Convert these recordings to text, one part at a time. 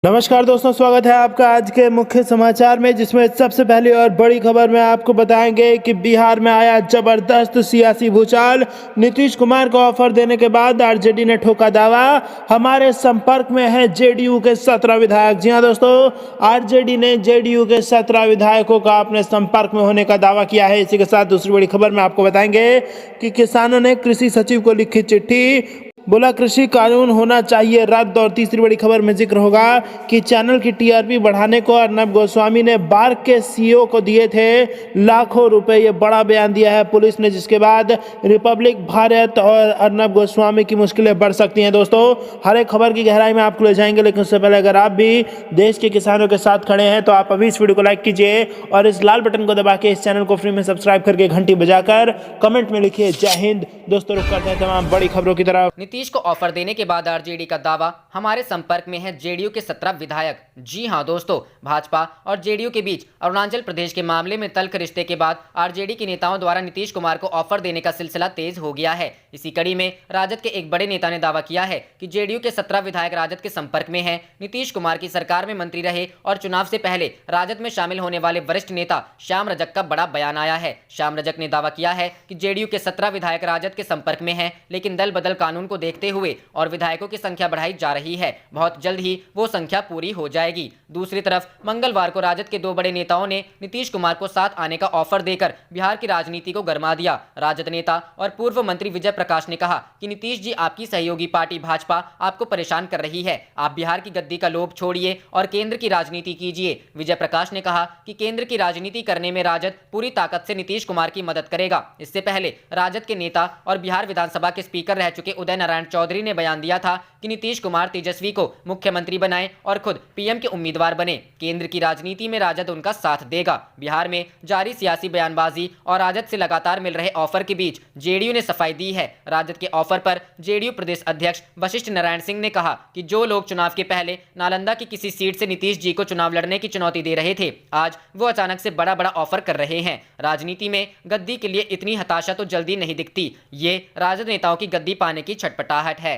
नमस्कार दोस्तों, स्वागत है आपका आज के मुख्य समाचार में, जिसमें सबसे पहली और बड़ी खबर में आपको बताएंगे कि बिहार में आया जबरदस्त सियासी भूचाल। नीतीश कुमार को ऑफर देने के बाद आरजेडी ने ठोका दावा, हमारे संपर्क में है जेडीयू के 17 विधायक। जी हां दोस्तों, आरजेडी ने जेडीयू के 17 विधायकों का अपने संपर्क में होने का दावा किया है। इसी के साथ दूसरी बड़ी खबर में आपको बताएंगे कि किसानों ने कृषि सचिव को लिखी चिट्ठी, बोला कृषि कानून होना चाहिए रद्द। और तीसरी बड़ी खबर में जिक्र होगा कि चैनल की टीआरपी बढ़ाने को अर्नब गोस्वामी ने बार्क के सीईओ को दिए थे लाखों रुपए। ये बड़ा बयान दिया है पुलिस ने, जिसके बाद रिपब्लिक भारत और अर्नब गोस्वामी की मुश्किलें बढ़ सकती हैं। दोस्तों, हर एक खबर की गहराई में आपको ले जाएंगे, लेकिन उससे पहले अगर आप भी देश के किसानों के साथ खड़े हैं तो आप अभी इस वीडियो को लाइक कीजिए और इस लाल बटन को दबा के इस चैनल को फ्री में सब्सक्राइब करके घंटी बजाकर कमेंट में लिखिए जय हिंद। दोस्तों, रुक करते हैं तमाम बड़ी खबरों की तरफ। नीतीश को ऑफर देने के बाद आरजेडी का दावा, हमारे संपर्क में है जेडीयू के 17 विधायक। जी हां दोस्तों, भाजपा और जेडीयू के बीच अरुणाचल प्रदेश के मामले में तल्ख रिश्ते के बाद आरजेडी के नेताओं द्वारा नीतीश कुमार को ऑफर देने का सिलसिला तेज हो गया है। इसी कड़ी में राजद के एक बड़े नेता ने दावा किया है कि जेडीयू के 17 विधायक राजद के संपर्क में हैं। नीतीश कुमार की सरकार में मंत्री रहे और चुनाव से पहले राजद में शामिल होने वाले वरिष्ठ नेता श्याम रजक का बड़ा बयान आया है। श्याम रजक ने दावा किया है कि जेडीयू के 17 विधायक राजद के संपर्क में हैं, लेकिन दल बदल कानून को देखते हुए और विधायकों की संख्या बढ़ाई जा रही है। बहुत जल्द ही वो संख्या पूरी हो जाएगी। दूसरी तरफ मंगलवार को राजद के दो बड़े नेताओं ने नीतीश कुमार को साथ आने का ऑफर देकर बिहार की राजनीति को गरमा दिया। राजद नेता और पूर्व मंत्री विजय प्रकाश ने कहा कि नीतीश जी, आपकी सहयोगी पार्टी भाजपा आपको परेशान कर रही है। आप बिहार की गद्दी का लोभ छोड़िए और केंद्र की राजनीति कीजिए। विजय प्रकाश ने कहा कि केंद्र की राजनीति करने में राजद पूरी ताकत से नीतीश कुमार की मदद करेगा। इससे पहले राजद के नेता और बिहार विधानसभा के स्पीकर रह चुके उदय नारायण चौधरी ने बयान दिया था कि नीतीश कुमार तेजस्वी को मुख्यमंत्री बनाएं और खुद पीएम के उम्मीदवार बने। केंद्र की राजनीति में राजद उनका साथ देगा। बिहार में जारी सियासी बयानबाजी और राजद से लगातार मिल रहे ऑफर के बीच जेडीयू ने सफाई दी है। राजद के ऑफर पर जेडीयू प्रदेश अध्यक्ष वशिष्ठ नारायण सिंह ने कहा कि जो लोग चुनाव के पहले नालंदा की किसी सीट से नीतीश जी को चुनाव लड़ने की चुनौती दे रहे थे, आज वो अचानक से बड़ा बड़ा ऑफर कर रहे हैं। राजनीति में गद्दी के लिए इतनी हताशा तो जल्दी नहीं दिखती। ये राजद नेताओं की गद्दी पाने की छटपटाहट है।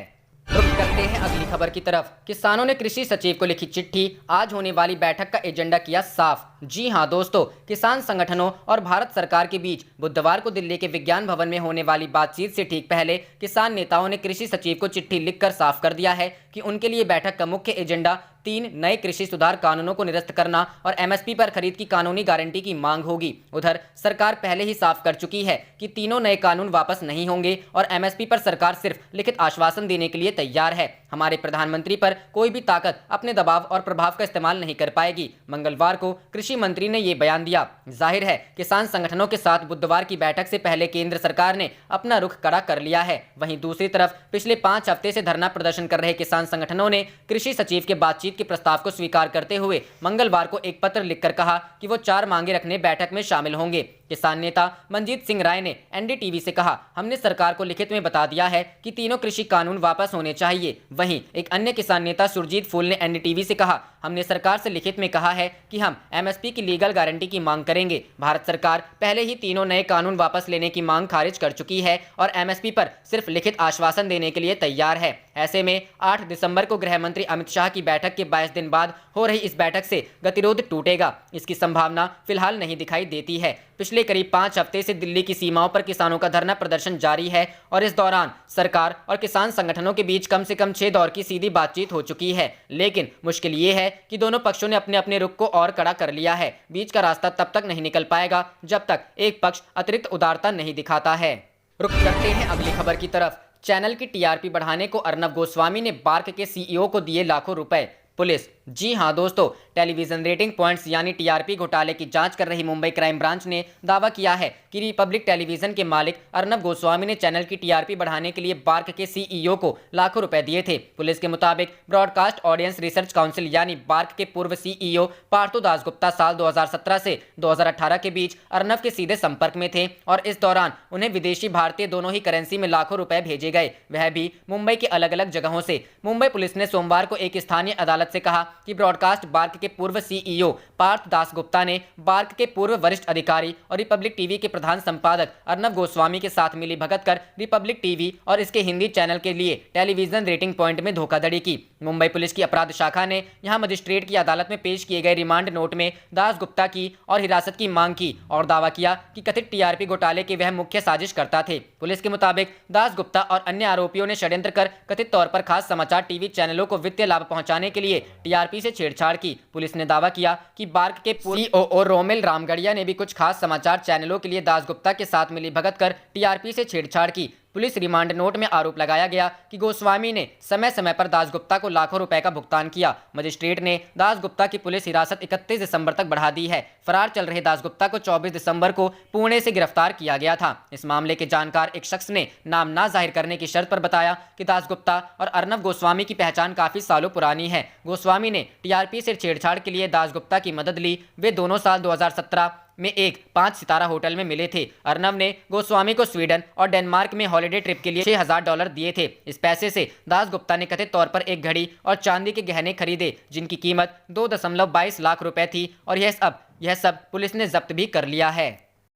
रुक करते हैं अगली खबर की तरफ। किसानों ने कृषि सचिव को लिखी चिट्ठी, आज होने वाली बैठक का एजेंडा किया साफ। जी हां दोस्तों, किसान संगठनों और भारत सरकार के बीच बुधवार को दिल्ली के विज्ञान भवन में होने वाली बातचीत से ठीक पहले किसान नेताओं ने कृषि सचिव को चिट्ठी लिखकर साफ कर दिया है कि उनके लिए बैठक का मुख्य एजेंडा 3 नए कृषि सुधार कानूनों को निरस्त करना और एमएसपी पर खरीद की कानूनी गारंटी की मांग होगी। उधर सरकार पहले ही साफ कर चुकी है कि तीनों नए कानून वापस नहीं होंगे और एमएसपी पर सरकार सिर्फ लिखित आश्वासन देने के लिए तैयार है। हमारे प्रधानमंत्री पर कोई भी ताकत अपने दबाव और प्रभाव का इस्तेमाल नहीं कर पाएगी। मंगलवार को कृषि मंत्री ने ये बयान दिया। जाहिर है, किसान संगठनों के साथ बुधवार की बैठक से पहले केंद्र सरकार ने अपना रुख कड़ा कर लिया है। वहीं दूसरी तरफ पिछले 5 हफ्ते से धरना प्रदर्शन कर रहे किसान संगठनों ने कृषि सचिव के बातचीत के प्रस्ताव को स्वीकार करते हुए मंगलवार को एक पत्र लिखकर कहा कि वो 4 मांगे रखने बैठक में शामिल होंगे। किसान नेता मनजीत सिंह राय ने एनडीटीवी से कहा, हमने सरकार को लिखित में बता दिया है कि तीनों कृषि कानून वापस होने चाहिए। वहीं एक अन्य किसान नेता सुरजीत फूल ने एनडीटीवी से कहा, हमने सरकार से लिखित में कहा है कि हम एमएसपी की लीगल गारंटी की मांग करेंगे। भारत सरकार पहले ही तीनों नए कानून वापस लेने की मांग खारिज कर चुकी है और एमएसपी पर सिर्फ लिखित आश्वासन देने के लिए तैयार है। ऐसे में 8 दिसंबर को गृह मंत्री अमित शाह की बैठक के 22 दिन बाद हो रही इस बैठक से गतिरोध टूटेगा, इसकी संभावना फिलहाल नहीं दिखाई देती है। पिछले करीब 5 हफ्ते से दिल्ली की सीमाओं पर किसानों का धरना प्रदर्शन जारी है और इस दौरान सरकार और किसान संगठनों के बीच कम से कम 6 दौर की सीधी बातचीत हो चुकी है। लेकिन मुश्किल ये है कि दोनों पक्षों ने अपने अपने रुख को और कड़ा कर लिया है। बीच का रास्ता तब तक नहीं निकल पाएगा जब तक एक पक्ष अतिरिक्त उदारता नहीं दिखाता है। रुक करते हैं अगली खबर की तरफ। चैनल की टीआरपी बढ़ाने को अर्नब गोस्वामी ने बार्क के सीईओ को दिए लाखों रुपए। पुलिस। जी हां दोस्तों, टेलीविजन रेटिंग पॉइंट्स यानी टीआरपी घोटाले की जांच कर रही मुंबई क्राइम ब्रांच ने दावा किया है कि रिपब्लिक टेलीविजन के मालिक अर्नब गोस्वामी ने चैनल की टीआरपी बढ़ाने के लिए बार्क के सीईओ को लाखों रुपए दिए थे। पुलिस के मुताबिक ब्रॉडकास्ट ऑडियंस रिसर्च काउंसिल यानी बार्क के पूर्व सीईओ पार्थो दासगुप्ता साल 2017 से 2018 के बीच अर्नब के सीधे संपर्क में थे और इस दौरान उन्हें विदेशी भारतीय दोनों ही करेंसी में लाखों रुपए भेजे गए, वह भी मुंबई के अलग अलग जगहों से। मुंबई पुलिस ने सोमवार को एक स्थानीय अदालत से कहा कि ब्रॉडकास्ट बार्क के पूर्व सीईओ पार्थ दासगुप्ता ने बार्क के पूर्व वरिष्ठ अधिकारी और रिपब्लिक टीवी के प्रधान संपादक अर्नब गोस्वामी के साथ मिली भगत कर रिपब्लिक टीवी और इसके हिंदी चैनल के लिए टेलीविजन रेटिंग पॉइंट में धोखाधड़ी की। मुंबई पुलिस की अपराध शाखा ने यहां मजिस्ट्रेट की अदालत में पेश किए गए रिमांड नोट में दासगुप्ता की और हिरासत की मांग की और दावा किया कि कथित टीआरपी घोटाले के वह मुख्य साजिशकर्ता थे। पुलिस के मुताबिक दासगुप्ता और अन्य आरोपियों ने षड्यंत्र कर कथित तौर पर खास समाचार टीवी चैनलों को वित्तीय लाभ पहुंचाने के लिए टीआरपी से छेड़छाड़ की। पुलिस ने दावा किया कि बार्क के सीईओ रोमिल रामगढ़िया ने भी कुछ खास समाचार चैनलों के लिए दासगुप्ता के साथ मिली भगत कर टीआरपी से छेड़छाड़ की। पुलिस रिमांड नोट में आरोप लगाया गया कि गोस्वामी ने समय समय पर दासगुप्ता को लाखों रुपए का भुगतान किया। मजिस्ट्रेट ने दासगुप्ता की पुलिस हिरासत 31 दिसंबर तक बढ़ा दी है। फरार चल रहे दासगुप्ता को 24 दिसंबर को पुणे से गिरफ्तार किया गया था। इस मामले के जानकार एक शख्स ने नाम ना जाहिर करने की शर्त पर बताया कि दासगुप्ता और अर्नब गोस्वामी की पहचान काफी सालों पुरानी है। गोस्वामी ने टीआरपी से छेड़छाड़ के लिए दासगुप्ता की मदद ली। वे दोनों साल 2017 में एक 5 सितारा होटल में मिले थे। अर्नब ने गोस्वामी को स्वीडन और डेनमार्क में हॉलिडे ट्रिप के लिए $6000 दिए थे। इस पैसे से दासगुप्ता ने कथित तौर पर एक घड़ी और चांदी के गहने खरीदे जिनकी कीमत 2.22 लाख रुपए थी और यह सब पुलिस ने जब्त भी कर लिया है।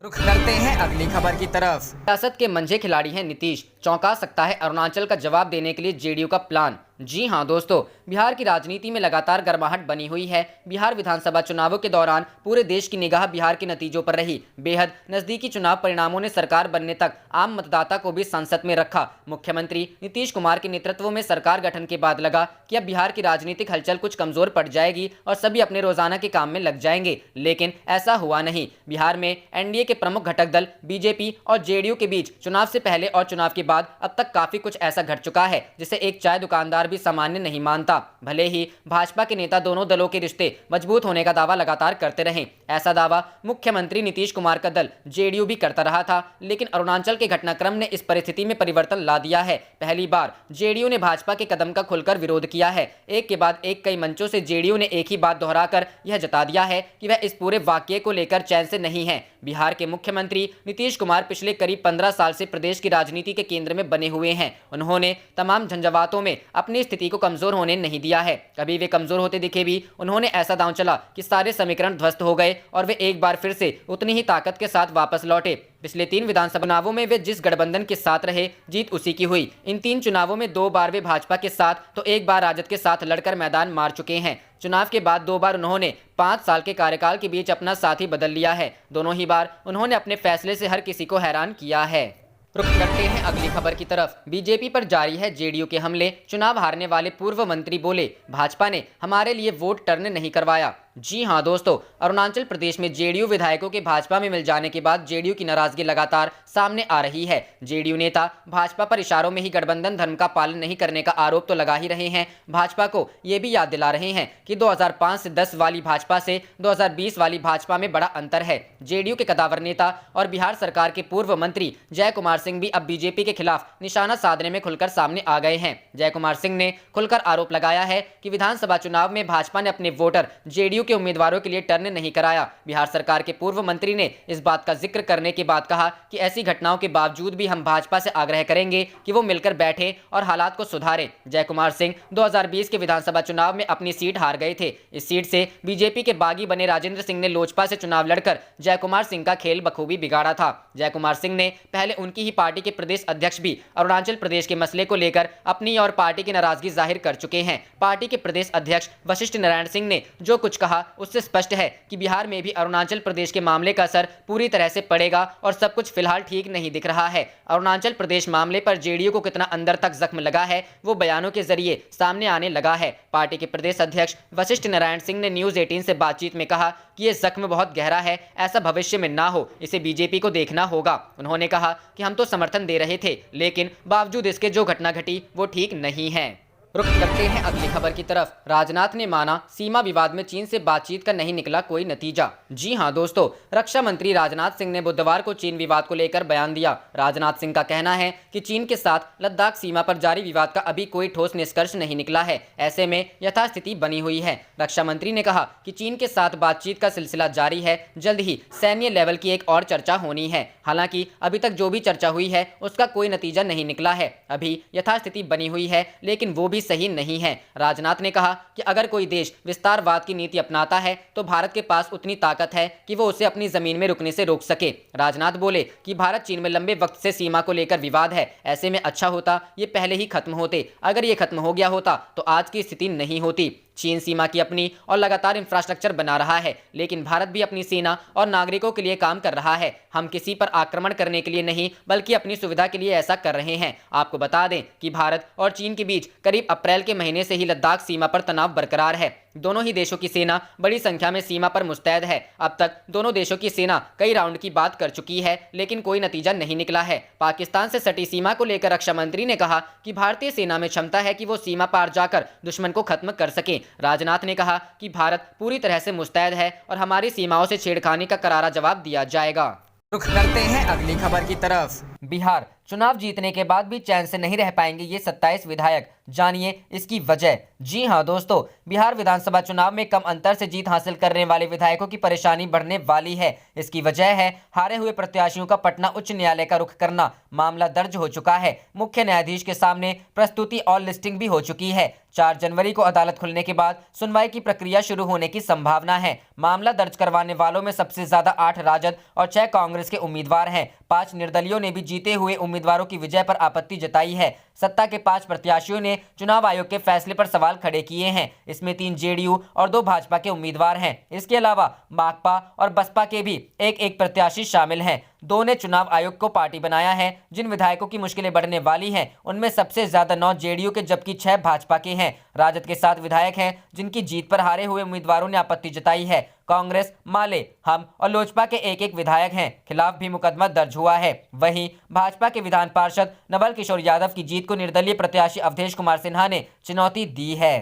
रुख करते हैं अगली खबर की तरफ। सियासत के मंझे खिलाड़ी हैं नीतीश, चौंका सकता है अरुणाचल का जवाब देने के लिए जेडीयू का प्लान। जी हां दोस्तों, बिहार की राजनीति में लगातार गर्माहट बनी हुई है। बिहार विधानसभा चुनावों के दौरान पूरे देश की निगाह बिहार के नतीजों पर रही। बेहद नजदीकी चुनाव परिणामों ने सरकार बनने तक आम मतदाता को भी संसद में रखा। मुख्यमंत्री नीतीश कुमार के नेतृत्व में सरकार गठन के बाद लगा कि अब बिहार की राजनीतिक हलचल कुछ कमजोर पड़ जाएगी और सभी अपने रोजाना के काम में लग जाएंगे, लेकिन ऐसा हुआ नहीं। बिहार में एनडीए के प्रमुख घटक दल बीजेपी और जेडीयू के बीच चुनाव से पहले और चुनाव के बाद अब तक काफी कुछ ऐसा घट चुका है जिसे एक चाय दुकानदार भी सामान्य नहीं मानता। भले ही भाजपा के नेता दोनों दलों के रिश्ते मजबूत होने का दावा लगातार करते रहे, ऐसा दावा मुख्यमंत्री नीतीश कुमार का दल जेडीयू भी करता रहा था, लेकिन अरुणाचल के घटनाक्रम ने इस परिस्थिति में परिवर्तन ला दिया है। पहली बार जेडीयू ने भाजपा के कदम का खुलकर विरोध किया है। एक के बाद एक कई मंचों से जेडीयू ने एक ही बात दोहराकर यह जता दिया है कि वह इस पूरे वाकये को लेकर चैन से नहीं है। बिहार के मुख्यमंत्री नीतीश कुमार पिछले करीब 15 साल से प्रदेश की राजनीति के केंद्र में बने हुए हैं। उन्होंने तमाम झंझावातों में अपनी स्थिति को कमजोर होने नहीं दिया है। कभी वे कमजोर होते दिखे भी उन्होंने ऐसा दांव चला कि सारे समीकरण ध्वस्त हो गए और वे एक बार फिर से उतनी ही ताकत के साथ वापस लौटे। पिछले 3 विधानसभा चुनावों में वे जिस गठबंधन के साथ रहे, जीत उसी की हुई। इन 3 चुनावों में 2 बार वे भाजपा के साथ तो 1 बार राजद के साथ लड़कर मैदान मार चुके हैं। चुनाव के बाद 2 बार उन्होंने 5 साल के कार्यकाल के बीच अपना साथी बदल लिया है। दोनों ही बार उन्होंने अपने फैसले से हर किसी को हैरान किया है। रुख करते हैं अगली खबर की तरफ। बीजेपी पर जारी है जेडीयू के हमले। चुनाव हारने वाले पूर्व मंत्री बोले, भाजपा ने हमारे लिए वोट टर्न नहीं करवाया। जी हां दोस्तों, अरुणाचल प्रदेश में जेडीयू विधायकों के भाजपा में मिल जाने के बाद जेडीयू की नाराजगी लगातार सामने आ रही है। जेडीयू नेता भाजपा पर इशारों में ही गठबंधन धर्म का पालन नहीं करने का आरोप तो लगा ही रहे हैं। भाजपा को ये भी याद दिला रहे हैं कि 2005 से 10 वाली भाजपा से 2020 वाली भाजपा में बड़ा अंतर है। जेडीयू के कदावर नेता और बिहार सरकार के पूर्व मंत्री जय कुमार सिंह भी अब बीजेपी के खिलाफ निशाना साधने में खुलकर सामने आ गए हैं। जय कुमार सिंह ने खुलकर आरोप लगाया है कि विधानसभा चुनाव में भाजपा ने अपने वोटर जेडीयू के उम्मीदवारों के लिए टर्न नहीं कराया। बिहार सरकार के पूर्व मंत्री ने इस बात का जिक्र करने के बाद कहा कि ऐसी घटनाओं के बावजूद भी हम भाजपा से आग्रह करेंगे कि वो मिलकर बैठे और हालात को सुधारें। जय कुमार सिंह 2020 के विधानसभा चुनाव में अपनी सीट हार गए थे। इस सीट से बीजेपी के बागी बने राजेंद्र सिंह ने लोजपा से चुनाव लड़कर जय कुमार सिंह का खेल बखूबी बिगाड़ा था। जय कुमार सिंह ने पहले उनकी ही पार्टी के प्रदेश अध्यक्ष भी अरुणाचल प्रदेश के मसले को लेकर अपनी और पार्टी की नाराजगी जाहिर कर चुके हैं। पार्टी के प्रदेश अध्यक्ष वशिष्ठ नारायण सिंह ने जो कुछ कहा उससे स्पष्ट है कि बिहार में भी अरुणाचल प्रदेश के मामले का असर पूरी तरह से पड़ेगा और सब कुछ फिलहाल ठीक नहीं दिख रहा है। अरुणाचल प्रदेश मामले पर जेडीयू को कितना अंदर तक जख्म लगा है वो बयानों के जरिए सामने आने लगा है। पार्टी के प्रदेश अध्यक्ष वशिष्ठ नारायण सिंह ने न्यूज 18 से बातचीत में कहा कि ये जख्म बहुत गहरा है, ऐसा भविष्य में ना हो, इसे बीजेपी को देखना होगा। उन्होंने कहा कि हम तो समर्थन दे रहे थे, लेकिन बावजूद इसके जो घटना घटी वो ठीक नहीं है। रुख करते हैं अगली खबर की तरफ। राजनाथ ने माना सीमा विवाद में चीन से बातचीत का नहीं निकला कोई नतीजा। जी हां दोस्तों, रक्षा मंत्री राजनाथ सिंह ने बुधवार को चीन विवाद को लेकर बयान दिया। राजनाथ सिंह का कहना है कि चीन के साथ लद्दाख सीमा पर जारी विवाद का अभी कोई ठोस निष्कर्ष नहीं निकला है, ऐसे में यथास्थिति बनी हुई है। रक्षा मंत्री ने कहा कि चीन के साथ बातचीत का सिलसिला जारी है, जल्द ही सैन्य लेवल की एक और चर्चा होनी है। हालांकि अभी तक जो भी चर्चा हुई है उसका कोई नतीजा नहीं निकला है। अभी यथास्थिति बनी हुई है, लेकिन वो भी सही नहीं है। राजनाथ ने कहा कि अगर कोई देश विस्तारवाद की नीति अपनाता है तो भारत के पास उतनी ताकत है कि वो उसे अपनी जमीन में रुकने से रोक सके। राजनाथ बोले कि भारत चीन में लंबे वक्त से सीमा को लेकर विवाद है, ऐसे में अच्छा होता ये पहले ही खत्म होते। अगर ये खत्म हो गया होता तो आज की स्थिति नहीं होती। चीन सीमा की अपनी और लगातार इंफ्रास्ट्रक्चर बना रहा है, लेकिन भारत भी अपनी सेना और नागरिकों के लिए काम कर रहा है। हम किसी पर आक्रमण करने के लिए नहीं बल्कि अपनी सुविधा के लिए ऐसा कर रहे हैं। आपको बता दें कि भारत और चीन के बीच करीब अप्रैल के महीने से ही लद्दाख सीमा पर तनाव बरकरार है। दोनों ही देशों की सेना बड़ी संख्या में सीमा पर मुस्तैद है। अब तक दोनों देशों की सेना कई राउंड की बात कर चुकी है, लेकिन कोई नतीजा नहीं निकला है। पाकिस्तान से सटी सीमा को लेकर रक्षा मंत्री ने कहा कि भारतीय सेना में क्षमता है कि वो सीमा पार जाकर दुश्मन को खत्म कर सके। राजनाथ ने कहा कि भारत पूरी तरह से मुस्तैद है और हमारी सीमाओं से छेड़खानी का करारा जवाब दिया जाएगा। रुख करते हैं अगली खबर की तरफ। बिहार चुनाव जीतने के बाद भी चैन से नहीं रह पाएंगे ये 27 विधायक, जानिए इसकी वजह। जी हां दोस्तों, बिहार विधानसभा चुनाव में कम अंतर से जीत हासिल करने वाले विधायकों की परेशानी बढ़ने वाली है। इसकी वजह है हारे हुए प्रत्याशियों का पटना उच्च न्यायालय का रुख करना। मामला दर्ज हो चुका है, मुख्य न्यायाधीश के सामने प्रस्तुति और लिस्टिंग भी हो चुकी है। 4 जनवरी को अदालत खुलने के बाद सुनवाई की प्रक्रिया शुरू होने की संभावना है। मामला दर्ज करवाने वालों में सबसे ज्यादा 8 राजद और 6 कांग्रेस के उम्मीदवार हैं। 5 निर्दलीयों ने भी जीते हुए उम्मीदवारों की विजय पर आपत्ति जताई है। सत्ता के 5 प्रत्याशियों ने चुनाव आयोग के फैसले पर सवाल खड़े किए हैं। इसमें 3 जेडीयू और 2 भाजपा के उम्मीदवार हैं। इसके अलावा माकपा और बसपा के भी एक प्रत्याशी शामिल हैं। 2 ने चुनाव आयोग को पार्टी बनाया है। जिन विधायकों की मुश्किलें बढ़ने वाली हैं उनमें सबसे ज्यादा 9 जेडीयू के जबकि 6 भाजपा के हैं। राजद के 7 विधायक हैं जिनकी जीत पर हारे हुए उम्मीदवारों ने आपत्ति जताई है। कांग्रेस, माले, हम और लोजपा के एक विधायक हैं खिलाफ भी मुकदमा दर्ज हुआ है। वहीं भाजपा के विधान पार्षद नवल किशोर यादव की जीत को निर्दलीय प्रत्याशी अवधेश कुमार सिन्हा ने चुनौती दी है।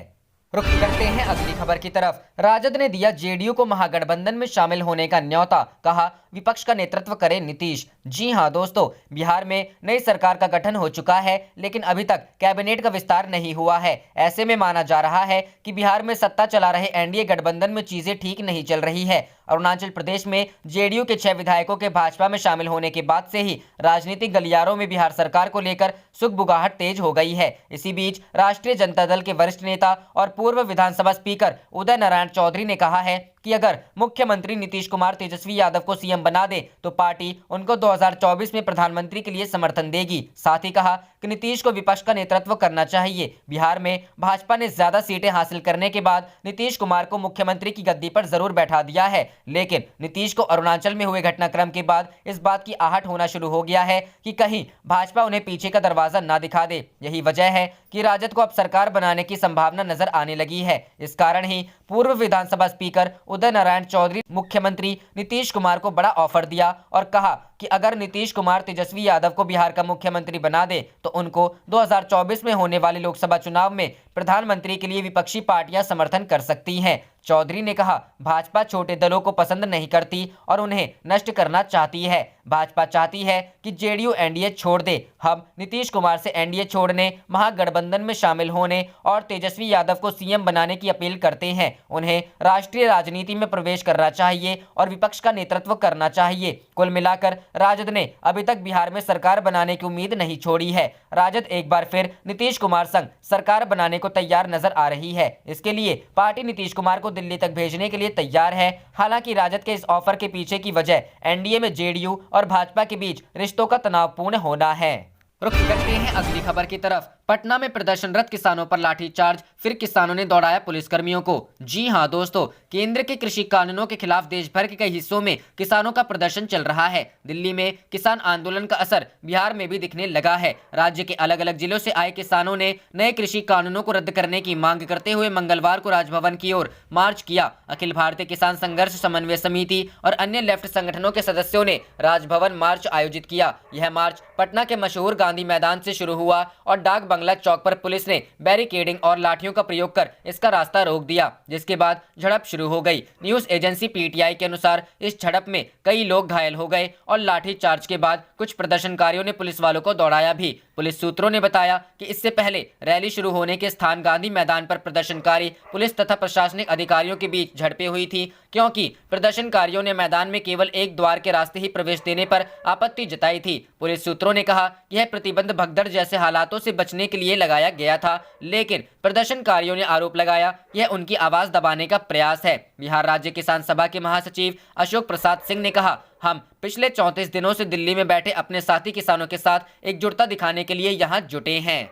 रुख करते हैं अगली खबर की तरफ। राजद ने दिया जेडीयू को महागठबंधन में शामिल होने का न्योता, कहा विपक्ष का नेतृत्व करे नीतीश। जी हां दोस्तों, बिहार में नई सरकार का गठन हो चुका है, लेकिन अभी तक कैबिनेट का विस्तार नहीं हुआ है। ऐसे में माना जा रहा है कि बिहार में सत्ता चला रहे एनडीए गठबंधन में चीजें ठीक नहीं चल रही है। अरुणाचल प्रदेश में जेडीयू के 6 विधायकों के भाजपा में शामिल होने के बाद से ही राजनीतिक गलियारों में बिहार सरकार को लेकर सुगबुगाहट तेज हो गई है। इसी बीच राष्ट्रीय जनता दल के वरिष्ठ नेता और पूर्व विधानसभा स्पीकर उदय नारायण चौधरी ने कहा है कि अगर मुख्यमंत्री नीतीश कुमार तेजस्वी यादव को सीएम बना दे तो पार्टी उनको 2024 में प्रधानमंत्री के लिए समर्थन देगी। साथ ही कहा कि नीतीश को विपक्ष का नेतृत्व करना चाहिए। बिहार में भाजपा ने ज्यादा सीटें हासिल करने के बाद नीतीश कुमार को मुख्यमंत्री की गद्दी पर जरूर बैठा दिया है, लेकिन नीतीश को अरुणाचल में हुए घटनाक्रम के बाद इस बात की आहट होना शुरू हो गया है कि कहीं भाजपा उन्हें पीछे का दरवाजा ना दिखा दे। यही वजह है कि राजद को अब सरकार बनाने की संभावना नजर आने लगी है। इस कारण ही पूर्व विधानसभा स्पीकर उदय नारायण चौधरी मुख्यमंत्री नीतीश कुमार को बड़ा ऑफर दिया और कहा कि अगर नीतीश कुमार तेजस्वी यादव को बिहार का मुख्यमंत्री बना दे तो उनको 2024 में होने वाले लोकसभा चुनाव में प्रधानमंत्री के लिए विपक्षी पार्टियां समर्थन कर सकती हैं। चौधरी ने कहा भाजपा छोटे दलों को पसंद नहीं करती और उन्हें नष्ट करना चाहती है। भाजपा चाहती है कि जेडीयू एनडीए छोड़ दे। हम नीतीश कुमार से एनडीए छोड़ने, महागठबंधन में शामिल होने और तेजस्वी यादव को सीएम बनाने की अपील करते हैं। उन्हें राष्ट्रीय राजनीति में प्रवेश करना चाहिए और विपक्ष का नेतृत्व करना चाहिए। कुल मिलाकर राजद ने अभी तक बिहार में सरकार बनाने की उम्मीद नहीं छोड़ी है। राजद एक बार फिर नीतीश कुमार संग सरकार बनाने को तैयार नजर आ रही है। इसके लिए पार्टी नीतीश कुमार को दिल्ली तक भेजने के लिए तैयार है। हालांकि राजद के इस ऑफर के पीछे की वजह एनडीए में जेडीयू और भाजपा के बीच रिश्तों का तनावपूर्ण होना है। रुख करते हैं अगली खबर की तरफ। पटना में प्रदर्शनरत किसानों पर लाठीचार्ज, फिर किसानों ने दौड़ाया पुलिसकर्मियों को। जी हां दोस्तों, केंद्र के कृषि कानूनों के खिलाफ देश भर के कई हिस्सों में किसानों का प्रदर्शन चल रहा है। दिल्ली में किसान आंदोलन का असर बिहार में भी दिखने लगा है। राज्य के अलग अलग जिलों से आए किसानों ने नए कृषि कानूनों को रद्द करने की मांग करते हुए मंगलवार को राजभवन की ओर मार्च किया। अखिल भारतीय किसान संघर्ष समन्वय समिति और अन्य लेफ्ट संगठनों के सदस्यों ने राजभवन मार्च आयोजित किया। यह मार्च पटना के मशहूर गांधी मैदान से शुरू हुआ और डाक बंगला चौक पर पुलिस ने बैरिकेडिंग और लाठियों का प्रयोग कर इसका रास्ता रोक दिया, जिसके बाद झड़प शुरू हो गई। न्यूज एजेंसी पीटीआई के अनुसार इस झड़प में कई लोग घायल हो गए और लाठी चार्ज के बाद कुछ प्रदर्शनकारियों ने पुलिस वालों को दौड़ाया भी। पुलिस सूत्रों ने बताया कि इससे पहले रैली शुरू होने के स्थान गांधी मैदान पर प्रदर्शनकारी, पुलिस तथा प्रशासनिक अधिकारियों के बीच झड़पें हुई थी, क्योंकि प्रदर्शनकारियों ने मैदान में केवल एक द्वार के रास्ते ही प्रवेश देने पर आपत्ति जताई थी। पुलिस सूत्रों ने कहा कि यह प्रतिबंध भगदड़ जैसे हालातों से बचने रोकने के लिए लगाया गया था, लेकिन प्रदर्शनकारियों ने आरोप लगाया यह उनकी आवाज दबाने का प्रयास है। बिहार राज्य किसान सभा के महासचिव अशोक प्रसाद सिंह ने कहा, हम पिछले 34 दिनों से दिल्ली में बैठे अपने साथी किसानों के साथ एकजुटता दिखाने के लिए यहाँ जुटे हैं।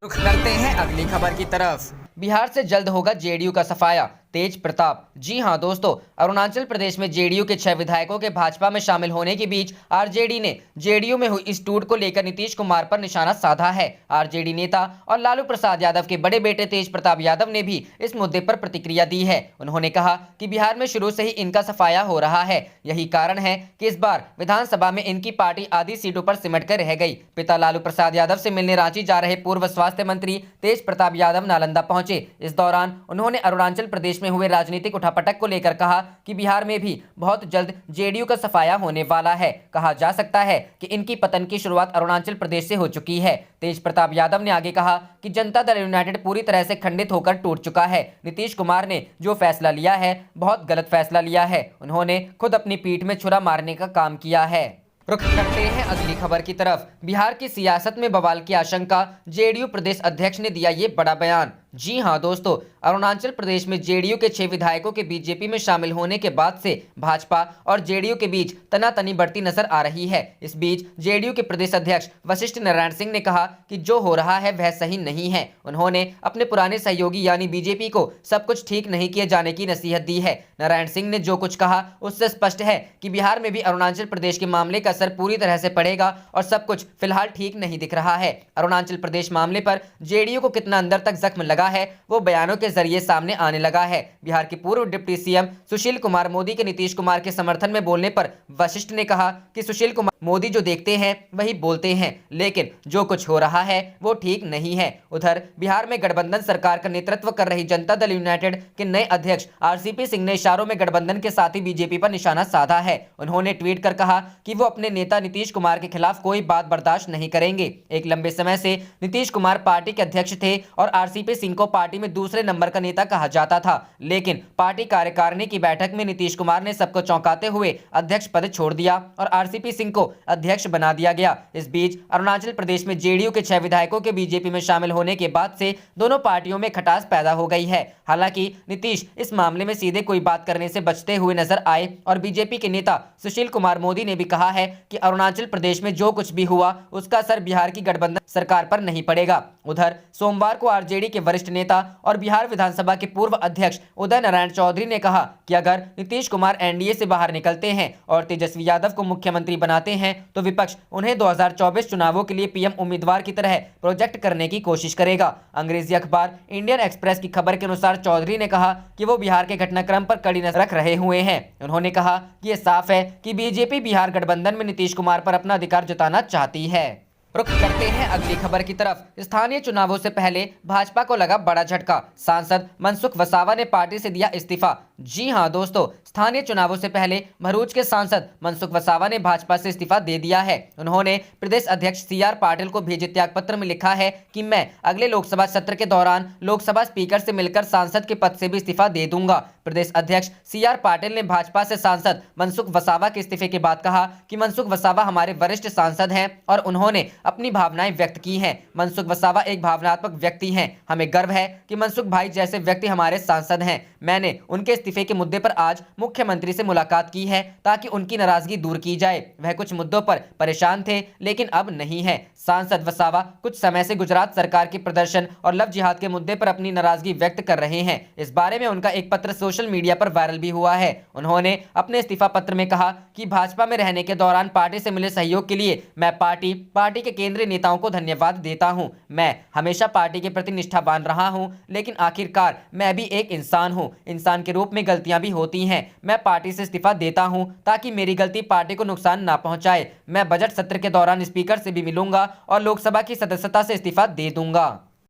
रुख करते हैं अगली खबर की तरफ। बिहार से जल्द होगा जेडीयू का सफाया, तेज प्रताप। जी हां दोस्तों, अरुणाचल प्रदेश में जेडीयू के 6 विधायकों के भाजपा में शामिल होने के बीच आरजेडी ने जेडीयू में हुई इस टूट को लेकर नीतीश कुमार पर निशाना साधा है। आरजेडी नेता और लालू प्रसाद यादव के बड़े बेटे तेज प्रताप यादव ने भी इस मुद्दे पर प्रतिक्रिया दी है। उन्होंने कहा कि बिहार में शुरू से ही इनका सफाया हो रहा है, यही कारण है कि इस बार विधानसभा में इनकी पार्टी आधी सीटों पर सिमट कर रह गई। पिता लालू प्रसाद यादव से मिलने रांची जा रहे पूर्व स्वास्थ्य मंत्री तेज प्रताप यादव नालंदा पहुंचे। इस दौरान उन्होंने अरुणाचल प्रदेश में हुए राजनीतिक उठापटक को लेकर कहा कि बिहार में भी बहुत जल्द जेडीयू का सफाया होने वाला है। कहा जा सकता है कि इनकी पतन की शुरुआत अरुणाचल प्रदेश से हो चुकी है। तेज प्रताप यादव ने आगे कहा कि जनता दल यूनाइटेड पूरी तरह से खंडित होकर टूट चुका है। नीतीश कुमार ने जो फैसला लिया है बहुत गलत फैसला लिया है। उन्होंने खुद अपनी पीठ में छुरा मारने का काम किया है। रुख करते हैं अगली खबर की तरफ। बिहार की सियासत में बवाल की आशंका, जेडीयू प्रदेश अध्यक्ष ने दिया ये बड़ा बयान। जी हां दोस्तों, अरुणाचल प्रदेश में जेडीयू के 6 विधायकों के बीजेपी में शामिल होने के बाद से भाजपा और जेडीयू के बीच तनातनी बढ़ती नजर आ रही है। इस बीच जेडीयू के प्रदेश अध्यक्ष वशिष्ठ नारायण सिंह ने कहा कि जो हो रहा है वह सही नहीं है। उन्होंने अपने पुराने सहयोगी यानी बीजेपी को सब कुछ ठीक नहीं किए जाने की नसीहत दी है। नारायण सिंह ने जो कुछ कहा उससे स्पष्ट है कि बिहार में भी अरुणाचल प्रदेश के मामले का असर पूरी तरह से पड़ेगा और सब कुछ फिलहाल ठीक नहीं दिख रहा है। अरुणाचल प्रदेश मामले पर जेडीयू को कितना अंदर तक जख्म लगा है वो बयानों के जरिए सामने आने लगा है। बिहार के पूर्व डिप्टी सीएम सुशील कुमार मोदी के नीतीश कुमार के समर्थन में बोलने पर वशिष्ठ ने कहा कि सुशील कुमार मोदी जो देखते हैं वही बोलते हैं, लेकिन जो कुछ हो रहा है वो ठीक नहीं है। उधर बिहार में गठबंधन सरकार का नेतृत्व कर रही जनता दल यूनाइटेड के नए अध्यक्ष आरसीपी सिंह ने इशारों में गठबंधन के साथ ही बीजेपी पर निशाना साधा है। उन्होंने ट्वीट कर कहा कि वो अपने नेता नीतीश कुमार के खिलाफ कोई बात बर्दाश्त नहीं करेंगे। एक लंबे समय से नीतीश कुमार पार्टी के अध्यक्ष थे और आरसीपी सिंह को पार्टी में दूसरे नंबर का नेता कहा जाता था, लेकिन पार्टी कार्यकारिणी की बैठक में नीतीश कुमार ने सबको चौंकाते हुए अध्यक्ष पद छोड़ दिया और आरसीपी सिंह को अध्यक्ष बना दिया गया। इस बीच अरुणाचल प्रदेश में जेडीयू के 6 विधायकों के बीजेपी में शामिल होने के बाद से दोनों पार्टियों में खटास पैदा हो गई है। हालांकि नीतीश इस मामले में सीधे कोई बात करने से बचते हुए नजर आए और बीजेपी के नेता सुशील कुमार मोदी ने भी कहा है कि अरुणाचल प्रदेश में जो कुछ भी हुआ उसका असर बिहार की गठबंधन सरकार पर नहीं पड़ेगा। उधर सोमवार को आरजेडी के वरिष्ठ नेता और बिहार विधानसभा के पूर्व अध्यक्ष उदय नारायण चौधरी ने कहा कि अगर नीतीश कुमार एनडीए से बाहर निकलते हैं और तेजस्वी यादव को मुख्यमंत्री बनाते हैं तो विपक्ष उन्हें 2024 चुनावों के लिए पीएम उम्मीदवार की तरह प्रोजेक्ट करने की कोशिश करेगा। अंग्रेजी अखबार इंडियन एक्सप्रेस की खबर के अनुसार चौधरी ने कहा कि वो बिहार के घटनाक्रम पर कड़ी नजर रख रहे हुए हैं। उन्होंने कहा कि यह साफ है कि बीजेपी बिहार गठबंधन में नीतीश कुमार पर अपना अधिकार जताना चाहती है। रुख करते हैं अगली खबर की तरफ। स्थानीय चुनावों से पहले भाजपा को लगा बड़ा झटका, सांसद मनसुख वसावा ने पार्टी से दिया इस्तीफा। जी हां दोस्तों, स्थानीय चुनावों से पहले भरूच के सांसद मनसुख वसावा ने भाजपा से इस्तीफा दे दिया है। उन्होंने प्रदेश अध्यक्ष सीआर पाटिल को भेजे त्यागपत्र में लिखा है कि मैं अगले लोकसभा सत्र के दौरान लोकसभा स्पीकर से मिलकर सांसद के पद से भी इस्तीफा दे दूंगा। प्रदेश अध्यक्ष सीआर पाटिल ने भाजपा से सांसद मनसुख वसावा के इस्तीफे के बाद कहा कि मनसुख वसावा हमारे वरिष्ठ सांसद हैं और उन्होंने अपनी भावनाएं व्यक्त की हैं। मनसुख वसावा एक भावनात्मक व्यक्ति हैं। हमें गर्व है कि मनसुख भाई जैसे व्यक्ति हमारे सांसद हैं। मैंने उनके इस्तीफे के मुद्दे पर आज मुख्यमंत्री से मुलाकात की है ताकि उनकी नाराजगी दूर की जाए। वह कुछ मुद्दों पर परेशान थे लेकिन अब नहीं है। सांसद वसावा कुछ समय से गुजरात सरकार के प्रदर्शन और लव जिहाद के मुद्दे पर अपनी नाराजगी व्यक्त कर रहे हैं। इस बारे में उनका एक पत्र सोशल मीडिया पर वायरल भी हुआ है। उन्होंने अपने इस्तीफा पत्र में कहा कि भाजपा में रहने के दौरान पार्टी से मिले सहयोग के लिए मैं पार्टी के केंद्रीय नेताओं को धन्यवाद देता हूं। मैं हमेशा पार्टी के प्रति निष्ठावान रहा हूं, लेकिन आखिरकार मैं भी एक इंसान हूं। इंसान के रूप में गलतियां भी होती हैं। मैं पार्टी से इस्तीफा देता हूं ताकि मेरी गलती पार्टी को नुकसान ना पहुंचाए। मैं बजट सत्र के दौरान स्पीकर से भी मिलूंगा और लोकसभा की सदस्यता से इस्तीफा दे दूंगा।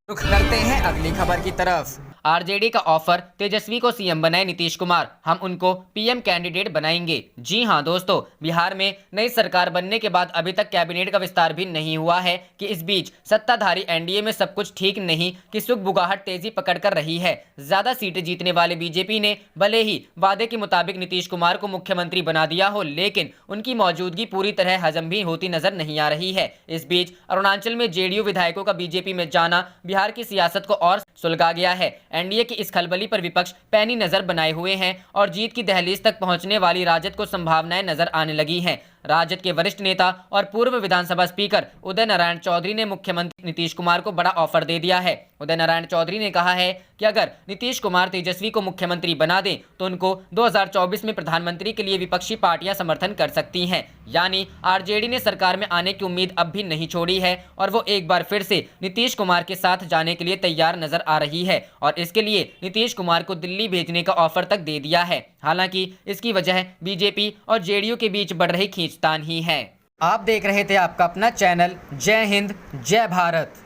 रुख करते हैं अगली खबर की तरफ। आरजेडी का ऑफर, तेजस्वी को सीएम बनाए नीतीश कुमार, हम उनको पीएम कैंडिडेट बनाएंगे। जी हां दोस्तों, बिहार में नई सरकार बनने के बाद अभी तक कैबिनेट का विस्तार भी नहीं हुआ है कि इस बीच सत्ताधारी एनडीए में सब कुछ ठीक नहीं कि सुगबुगाहट तेजी पकड़ कर रही है। ज्यादा सीटें जीतने वाले बीजेपी ने भले ही वादे के मुताबिक नीतीश कुमार को मुख्यमंत्री बना दिया हो, लेकिन उनकी मौजूदगी पूरी तरह हजम भी होती नजर नहीं आ रही है। इस बीच अरुणाचल में जेडीयू विधायकों का बीजेपी में जाना बिहार की सियासत को और सुलगा गया है। एनडीए की इस खलबली पर विपक्ष पैनी नजर बनाए हुए हैं और जीत की दहलीज तक पहुंचने वाली राजद को संभावनाएं नजर आने लगी हैं। राजद के वरिष्ठ नेता और पूर्व विधानसभा स्पीकर उदय नारायण चौधरी ने मुख्यमंत्री नीतीश कुमार को बड़ा ऑफर दे दिया है। उदय नारायण चौधरी ने कहा है कि अगर नीतीश कुमार तेजस्वी को मुख्यमंत्री बना दें तो उनको 2024 में प्रधानमंत्री के लिए विपक्षी पार्टियां समर्थन कर सकती हैं। यानी आरजेडी ने सरकार में आने की उम्मीद अब भी नहीं छोड़ी है और वो एक बार फिर से नीतीश कुमार के साथ जाने के लिए तैयार नजर आ रही है और इसके लिए नीतीश कुमार को दिल्ली भेजने का ऑफर तक दे दिया है। हालांकि इसकी वजह बीजेपी और जेडीयू के बीच बढ़ रही खींचतान ही है। आप देख रहे थे आपका अपना चैनल जय हिंद जय भारत।